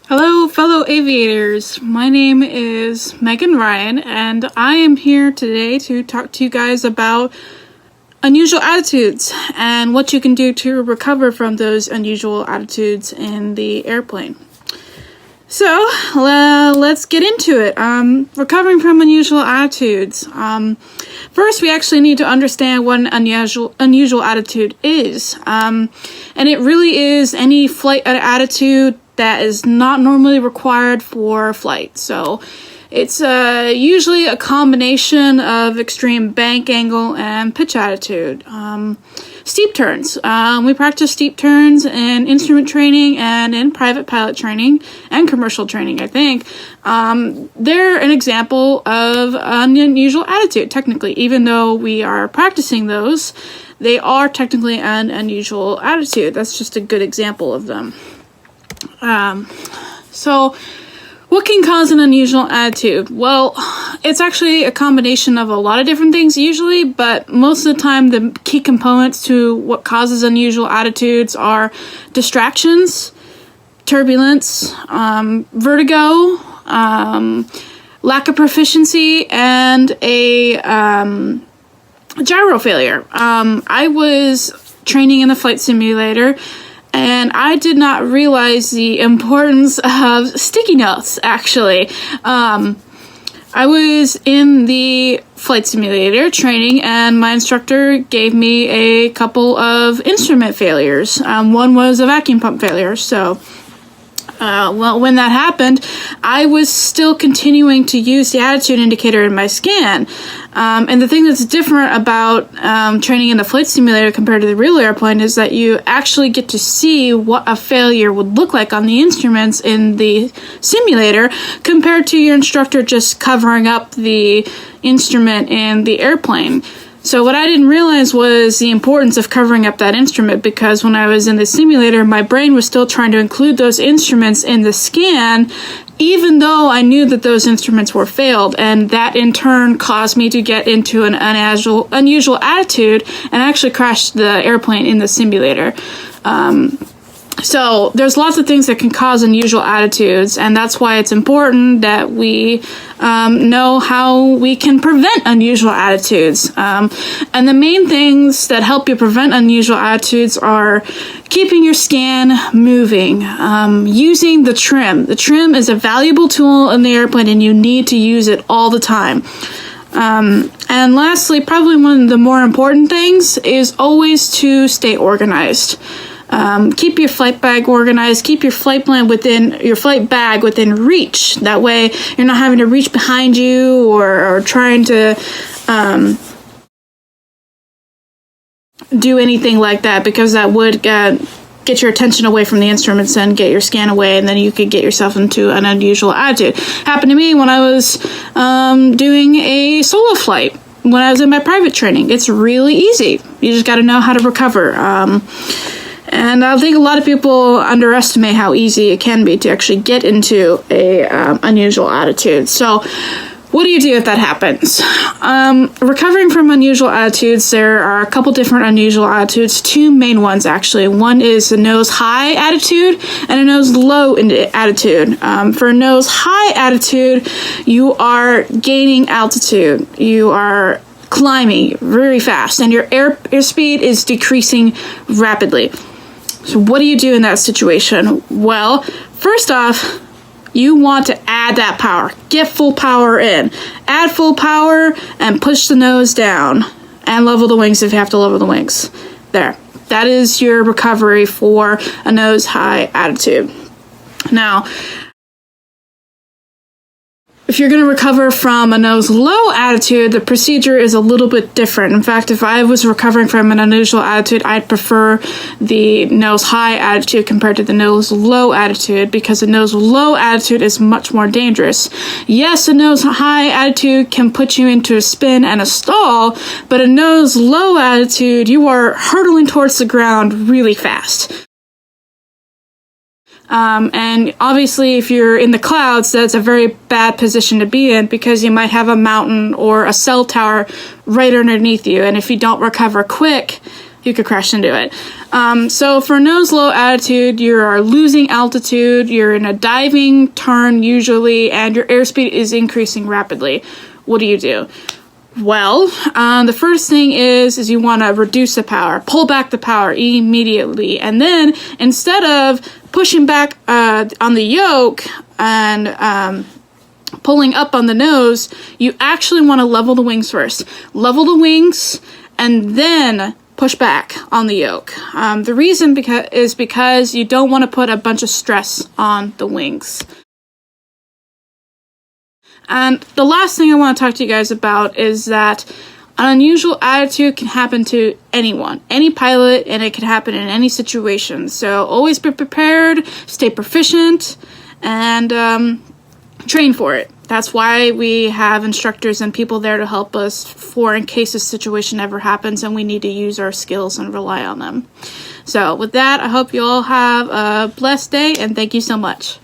Hello, fellow aviators. My name is Megan Ryan, and I am here today to talk to you guys about unusual attitudes and what you can do to recover from those unusual attitudes in the airplane. So, let's get into it. Recovering from unusual attitudes. First, we actually need to understand what an unusual attitude is. And it really is any flight attitude that is not normally required for flight. So it's usually a combination of extreme bank angle and pitch attitude. Steep turns. We practice steep turns in instrument training and in private pilot training and commercial training, I think. They're an example of an unusual attitude, technically. Even though we are practicing those, they are technically an unusual attitude. That's just a good example of them. So what can cause an unusual attitude? Well, it's actually a combination of a lot of different things usually, but most of the time the key components to what causes unusual attitudes are distractions, turbulence, vertigo, lack of proficiency, and a gyro failure. I was training in the flight simulator, and I did not realize the importance of sticky notes, actually. I was in the flight simulator training, and my instructor gave me a couple of instrument failures. One was a vacuum pump failure, so when that happened, I was still continuing to use the attitude indicator in my scan. And the thing that's different about training in the flight simulator compared to the real airplane is that you actually get to see what a failure would look like on the instruments in the simulator compared to your instructor just covering up the instrument in the airplane. So what I didn't realize was the importance of covering up that instrument, because when I was in the simulator, my brain was still trying to include those instruments in the scan, even though I knew that those instruments were failed. And that in turn caused me to get into an unusual attitude and actually crashed the airplane in the simulator. So there's lots of things that can cause unusual attitudes, and that's why it's important that we know how we can prevent unusual attitudes. And the main things that help you prevent unusual attitudes are keeping your scan moving, using the trim. The trim is a valuable tool in the airplane, and you need to use it all the time. And lastly, probably one of the more important things is always to stay organized. Keep your flight bag organized. Keep your flight bag within reach. That way, you're not having to reach behind you or trying to do anything like that, because that would get your attention away from the instruments and get your scan away, and then you could get yourself into an unusual attitude. Happened to me when I was doing a solo flight. When I was in my private training, it's really easy. You just got to know how to recover. And I think a lot of people underestimate how easy it can be to actually get into a unusual attitude. So what do you do if that happens? Recovering from unusual attitudes, there are a couple different unusual attitudes, two main ones actually. One is a nose high attitude and a nose low attitude. For a nose high attitude, you are gaining altitude. You are climbing very fast, and your airspeed is decreasing rapidly. So what do you do in that situation? Well, first off, you want to add that power. Get full power in. Add full power and push the nose down. And level the wings if you have to level the wings. There. That is your recovery for a nose high attitude. Now, if you're going to recover from a nose low attitude, the procedure is a little bit different. In fact, if I was recovering from an unusual attitude, I'd prefer the nose high attitude compared to the nose low attitude, because the nose low attitude is much more dangerous. Yes, a nose high attitude can put you into a spin and a stall, but a nose low attitude, you are hurtling towards the ground really fast. And obviously, if you're in the clouds, that's a very bad position to be in, because you might have a mountain or a cell tower right underneath you. And if you don't recover quick, you could crash into it. So for nose low attitude, you are losing altitude, you're in a diving turn usually, and your airspeed is increasing rapidly. What do you do? Well, the first thing is you want to reduce the power, pull back the power immediately, and then instead of pushing back on the yoke and pulling up on the nose, you actually want to level the wings first. Level the wings, and then push back on the yoke. The reason is because you don't want to put a bunch of stress on the wings. And the last thing I want to talk to you guys about is that an unusual attitude can happen to anyone, any pilot, and it can happen in any situation. So always be prepared, stay proficient, and train for it. That's why we have instructors and people there to help us for in case a situation ever happens and we need to use our skills and rely on them. So with that, I hope you all have a blessed day, and thank you so much.